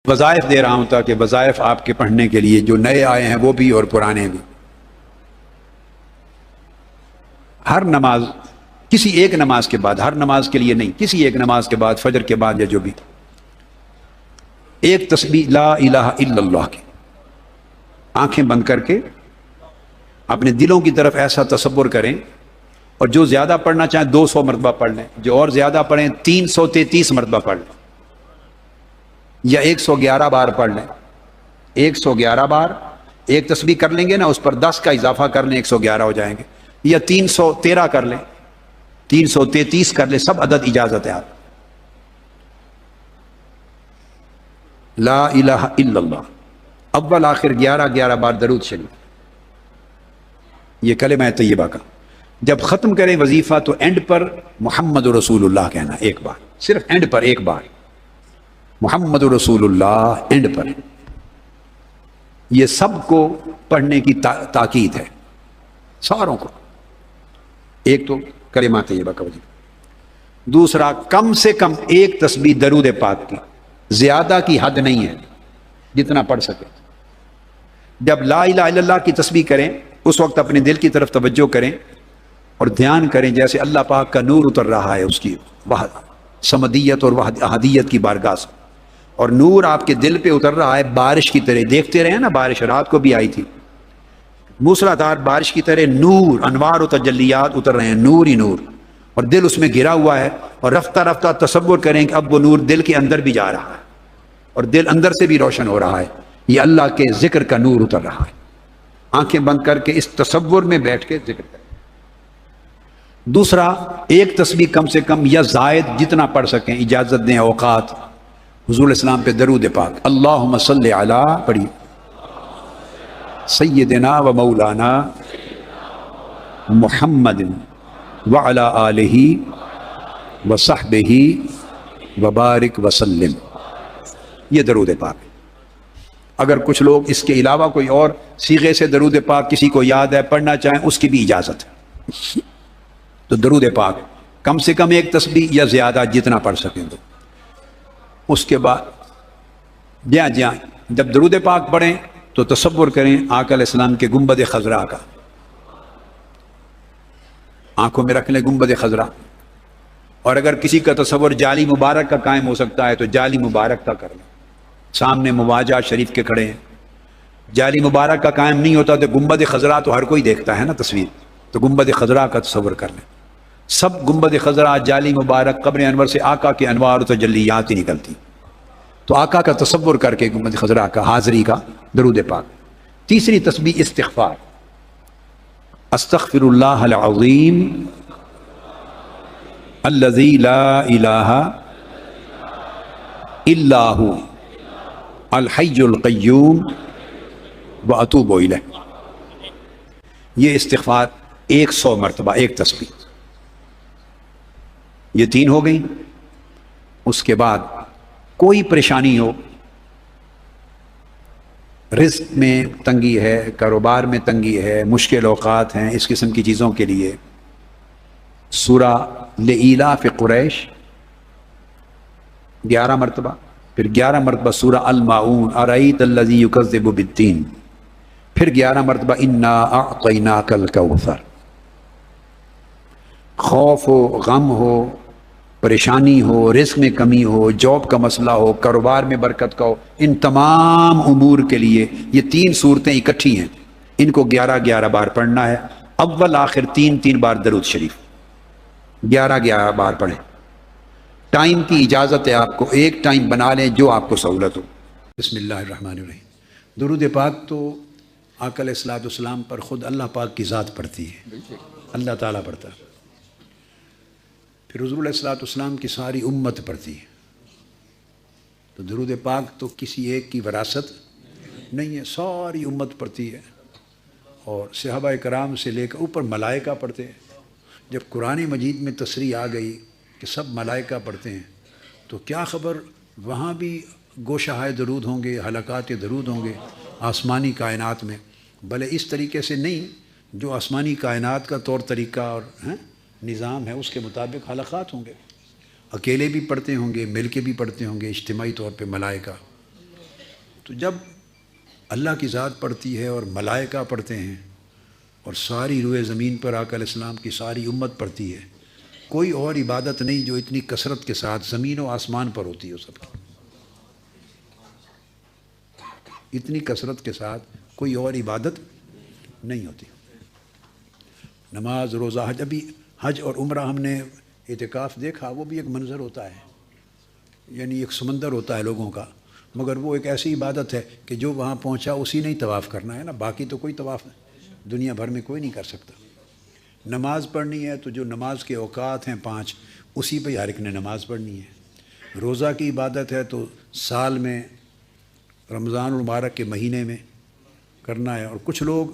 وظائف دے رہا ہوں تاکہ وظائف آپ کے پڑھنے کے لیے جو نئے آئے ہیں وہ بھی اور پرانے بھی. ہر نماز کسی ایک نماز کے بعد، ہر نماز کے لیے نہیں، کسی ایک نماز کے بعد، فجر کے بعد یا جو بھی، ایک تسبیح لا الہ الا اللہ کی آنکھیں بند کر کے اپنے دلوں کی طرف ایسا تصور کریں، اور جو زیادہ پڑھنا چاہیں 200 مرتبہ پڑھ لیں، جو اور زیادہ پڑھیں 333 مرتبہ پڑھ لیں، یا 111 بار پڑھ لیں. 111 بار ایک تسبیح کر لیں گے نا، اس پر 10 کا اضافہ کر لیں 111 ہو جائیں گے، یا 313 کر لیں، 333 کر لیں، سب عدد اجازت ہے. آپ لا الہ الا اللہ اول آخر 11 بار درود شریف، یہ کلمہ طیبہ کا. جب ختم کریں وظیفہ تو اینڈ پر محمد رسول اللہ کہنا، ایک بار، صرف اینڈ پر ایک بار محمد رسول اللہ اینڈ پر. یہ سب کو پڑھنے کی تاکید ہے، ساروں کو. ایک تو کلمہ طیبہ کا وظیفہ، دوسرا کم سے کم ایک تسبیح درود پاک کی، زیادہ کی حد نہیں ہے، جتنا پڑھ سکے. جب لا الہ الا اللہ کی تسبیح کریں اس وقت اپنے دل کی طرف توجہ کریں اور دھیان کریں جیسے اللہ پاک کا نور اتر رہا ہے اس کی سمدیت اور احدیت کی بارگاہ سے، اور نور آپ کے دل پہ اتر رہا ہے بارش کی طرح. دیکھتے رہے نا، بارش رات کو بھی آئی تھی، موسلادھار بارش کی طرح نور، انوار و تجلیات اتر رہے ہیں، نور ہی نور، اور دل اس میں گھرا ہوا ہے. اور رفتہ رفتہ تصور کریں کہ اب وہ نور دل کے اندر بھی جا رہا ہے اور دل اندر سے بھی روشن ہو رہا ہے. یہ اللہ کے ذکر کا نور اتر رہا ہے. آنکھیں بند کر کے اس تصور میں بیٹھ کے ذکر کریں. دوسرا، ایک تسبیح کم سے کم یا زائد جتنا پڑھ سکیں اجازت دیں اوقات، حضور اسلام پہ درود پاک. اللہم صلی علی پڑھی سیدنا و مولانا محمد وعلی آلہ وصحبہ وبارک وسلم، یہ درود پاک. اگر کچھ لوگ اس کے علاوہ کوئی اور صیغے سے درود پاک کسی کو یاد ہے پڑھنا چاہیں اس کی بھی اجازت ہے. تو درود پاک کم سے کم ایک تسبیح یا زیادہ جتنا پڑھ سکیں. تو اس کے بعد جب درود پاک پڑھیں تو تصور کریں آقا علیہ السلام کے گنبد خضرا کا، آنکھوں میں رکھ لیں گنبد خضرا. اور اگر کسی کا تصور جالی مبارک کا قائم ہو سکتا ہے تو جالی مبارک کا کر لیں. سامنے مواجہ شریف کے کھڑے ہیں، جالی مبارک کا قائم نہیں ہوتا تو گنبد خضرا تو ہر کوئی دیکھتا ہے نا تصویر، تو گنبد خضرا کا تصور کر لیں. سب گنبد خضرا، جالی مبارک، قبر انور سے آقا کے انوار و تجلیات ہی نکلتی، تو آقا کا تصور کر کے گنبد خضرا کا حاضری کا درود پاک. تیسری تسبیح استغفار، استغفر اللہ العظیم الذی لا الہ الا ہو الحی القیوم واتوب الیہ. یہ استغفار 100 مرتبہ ایک تسبیح. یہ 3 ہو گئی. اس کے بعد کوئی پریشانی ہو، رزق میں تنگی ہے، کاروبار میں تنگی ہے، مشکل اوقات ہیں، اس قسم کی چیزوں کے لیے سورہ لإلاف قریش 11 مرتبہ، پھر 11 مرتبہ سورہ الماعون ارأیت الذی یکذب بالدین، پھر 11 مرتبہ انا اعطیناک الکوثر. خوف ہو، غم ہو، پریشانی ہو، رزق میں کمی ہو، جاب کا مسئلہ ہو، کاروبار میں برکت کا ہو، ان تمام امور کے لیے یہ 3 صورتیں اکٹھی ہیں. ان کو 11 بار پڑھنا ہے. اول آخر 3 بار درود شریف 11 بار پڑھیں. ٹائم کی اجازت ہے آپ کو، ایک ٹائم بنا لیں جو آپ کو سہولت ہو. بسم اللہ الرحمن الرحیم. درود پاک تو آقا علیہ الصلوۃ والسلام پر خود اللہ پاک کی ذات پڑھتی ہے، اللہ تعالیٰ پڑھتا ہے. پھر حضور علیہ الصلوۃ والسلام کی ساری امت پڑھتی ہے. تو درود پاک تو کسی ایک کی وراثت نہیں ہے، ساری امت پڑھتی ہے. اور صحابہ کرام سے لے کر اوپر ملائکہ پڑھتے ہیں. جب قرآن مجید میں تصریح آ گئی کہ سب ملائکہ پڑھتے ہیں تو کیا خبر وہاں بھی گوشہائے درود ہوں گے، حلقات درود ہوں گے آسمانی کائنات میں. بھلے اس طریقے سے نہیں جو آسمانی کائنات کا طور طریقہ اور نظام ہے اس کے مطابق حلقات ہوں گے. اکیلے بھی پڑھتے ہوں گے، مل کے بھی پڑھتے ہوں گے، اجتماعی طور پہ ملائکہ. تو جب اللہ کی ذات پڑھتی ہے اور ملائکہ پڑھتے ہیں اور ساری روئے زمین پر آقا علیہ السلام کی ساری امت پڑھتی ہے، کوئی اور عبادت نہیں جو اتنی کثرت کے ساتھ زمین و آسمان پر ہوتی ہے سب کی، اتنی کثرت کے ساتھ کوئی اور عبادت نہیں ہوتی۔ نماز، روزہ، حج، ابھی حج اور عمرہ ہم نے اعتکاف دیکھا، وہ بھی ایک منظر ہوتا ہے، یعنی ایک سمندر ہوتا ہے لوگوں کا، مگر وہ ایک ایسی عبادت ہے کہ جو وہاں پہنچا اسی نے ہی طواف کرنا ہے نا، باقی تو کوئی طواف دنیا بھر میں کوئی نہیں کر سکتا۔ نماز پڑھنی ہے تو جو نماز کے اوقات ہیں 5، اسی پہ ہر ایک نے نماز پڑھنی ہے۔ روزہ کی عبادت ہے تو سال میں رمضان المبارک کے مہینے میں کرنا ہے، اور کچھ لوگ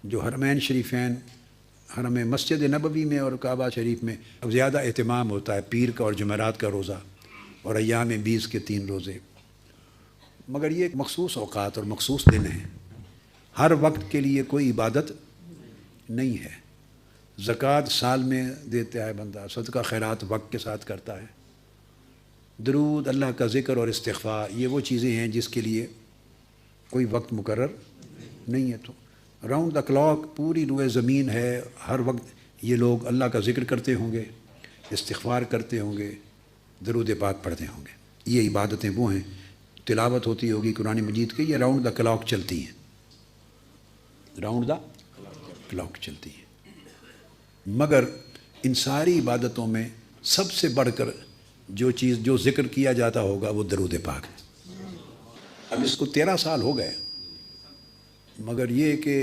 جو حرمین شریفین، حرم مسجد نبوی میں اور کعبہ شریف میں اب زیادہ اہتمام ہوتا ہے پیر کا اور جمعرات کا روزہ اور ایام 20 کے 3 روزے، مگر یہ ایک مخصوص اوقات اور مخصوص دن ہیں، ہر وقت کے لیے کوئی عبادت نہیں ہے۔ زکوٰۃ سال میں دیتا ہے بندہ، صدقہ خیرات وقت کے ساتھ کرتا ہے، درود، اللہ کا ذکر اور استغفار، یہ وہ چیزیں ہیں جس کے لیے کوئی وقت مقرر نہیں ہے۔ تو راؤنڈ دا کلاک پوری روئے زمین ہے، ہر وقت یہ لوگ اللہ کا ذکر کرتے ہوں گے، استغفار کرتے ہوں گے، درود پاک پڑھتے ہوں گے۔ یہ عبادتیں وہ ہیں، تلاوت ہوتی ہوگی قرآن مجید کی، یہ راؤنڈ دا کلاک چلتی ہیں، راؤنڈ دا کلاک چلتی ہیں۔ مگر ان ساری عبادتوں میں سب سے بڑھ کر جو چیز جو ذکر کیا جاتا ہوگا وہ درود پاک ہے۔ اب اس کو 13 سال ہو گئے، مگر یہ کہ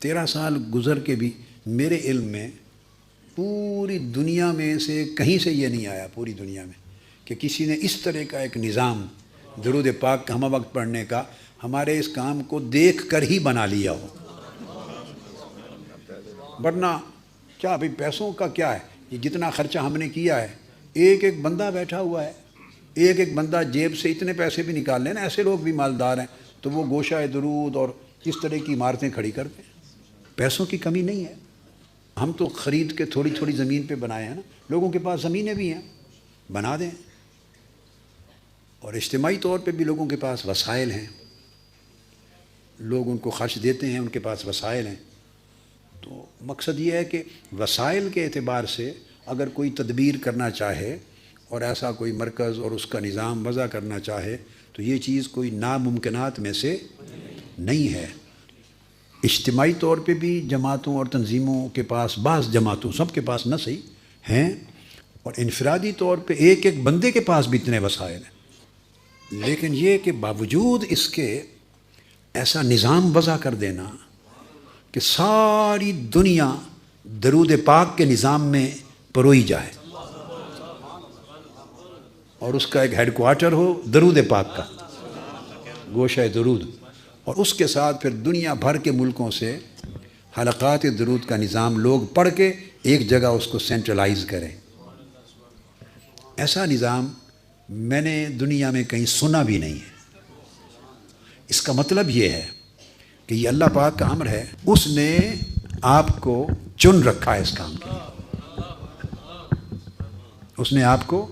13 سال گزر کے بھی میرے علم میں پوری دنیا میں سے کہیں سے یہ نہیں آیا، پوری دنیا میں، کہ کسی نے اس طرح کا ایک نظام درود پاک کا ہمہ وقت پڑھنے کا ہمارے اس کام کو دیکھ کر ہی بنا لیا ہو۔ ورنہ کیا بھئی پیسوں کا کیا ہے، یہ جتنا خرچہ ہم نے کیا ہے، ایک ایک بندہ بیٹھا ہوا ہے، ایک ایک بندہ جیب سے اتنے پیسے بھی نکال لیں نا، ایسے لوگ بھی مالدار ہیں، تو وہ گوشہ درود اور اس طرح کی عمارتیں کھڑی کرتے ہیں۔ پیسوں کی کمی نہیں ہے، ہم تو خرید کے تھوڑی تھوڑی زمین پہ بنائے ہیں نا، لوگوں کے پاس زمینیں بھی ہیں، بنا دیں، اور اجتماعی طور پہ بھی لوگوں کے پاس وسائل ہیں، لوگ ان کو خرچ دیتے ہیں، ان کے پاس وسائل ہیں۔ تو مقصد یہ ہے کہ وسائل کے اعتبار سے اگر کوئی تدبیر کرنا چاہے اور ایسا کوئی مرکز اور اس کا نظام وضع کرنا چاہے تو یہ چیز کوئی ناممکنات میں سے نہیں ہے۔ اجتماعی طور پہ بھی جماعتوں اور تنظیموں کے پاس، بعض جماعتوں، سب کے پاس نہ صحیح ہیں، اور انفرادی طور پہ ایک ایک بندے کے پاس بھی اتنے وسائل ہیں، لیکن یہ کہ باوجود اس کے ایسا نظام وضع کر دینا کہ ساری دنیا درود پاک کے نظام میں پروئی جائے، اور اس کا ایک ہیڈ کوارٹر ہو درود پاک کا، گوشہ درود، اور اس کے ساتھ پھر دنیا بھر کے ملکوں سے حلقات درود کا نظام لوگ پڑھ کے ایک جگہ اس کو سینٹرلائز کریں۔ ایسا نظام میں نے دنیا میں کہیں سنا بھی نہیں ہے۔ اس کا مطلب یہ ہے کہ یہ اللہ پاک کا امر ہے، اس نے آپ کو چن رکھا ہے اس کام کے لیے، اس نے آپ کو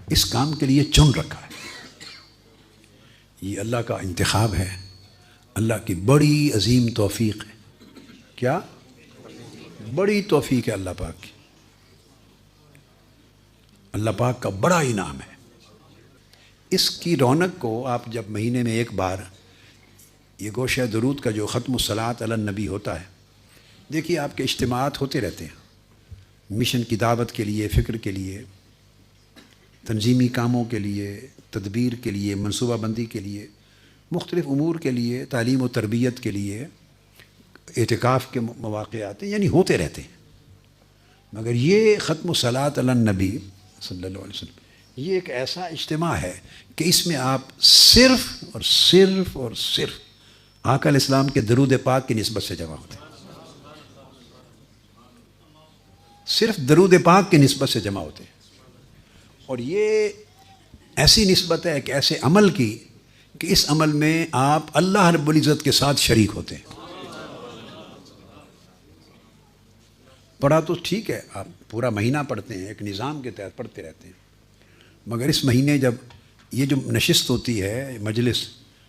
اس کام کے لیے چن رکھا ہے۔ یہ اللہ کا انتخاب ہے، اللہ کی بڑی عظیم توفیق ہے۔ کیا بڑی توفیق ہے اللہ پاک کی، اللہ پاک کا بڑا انعام ہے۔ اس کی رونق کو آپ جب مہینے میں ایک بار یہ گوشہ درود کا جو ختم الصلاۃ علی النبی ہوتا ہے، دیکھیے آپ کے اجتماعات ہوتے رہتے ہیں، مشن کی دعوت کے لیے، فکر کے لیے، تنظیمی کاموں کے لیے، تدبیر کے لیے، منصوبہ بندی کے لیے، مختلف امور کے لیے، تعلیم و تربیت کے لیے، اعتکاف کے مواقع آتے ہیں، یعنی ہوتے رہتے ہیں۔ مگر یہ ختم الصلاۃ علی النبی صلی اللہ علیہ وسلم یہ ایک ایسا اجتماع ہے کہ اس میں آپ صرف اور صرف اور صرف آقا علیہ السلام کے درود پاک کی نسبت سے جمع ہوتے ہیں، صرف درود پاک کی نسبت سے جمع ہوتے ہیں، اور یہ ایسی نسبت ہے ایک ایسے عمل کی کہ اس عمل میں آپ اللہ رب العزت کے ساتھ شریک ہوتے ہیں۔ پڑھا تو ٹھیک ہے، آپ پورا مہینہ پڑھتے ہیں، ایک نظام کے تحت پڑھتے رہتے ہیں، مگر اس مہینے جب یہ جو نشست ہوتی ہے مجلس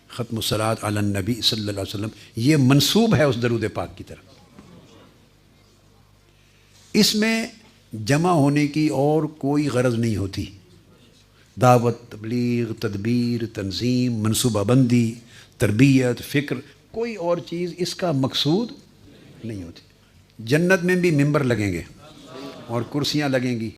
ختم الصلاۃ علی النبی صلی اللہ علیہ وسلم، یہ منسوب ہے اس درود پاک کی طرف۔ اس میں جمع ہونے کی اور کوئی غرض نہیں ہوتی، دعوت، تبلیغ، تدبیر، تنظیم، منصوبہ بندی، تربیت، فکر، کوئی اور چیز اس کا مقصود نہیں ہوتی۔ جنت میں بھی ممبر لگیں گے اور کرسیاں لگیں گی،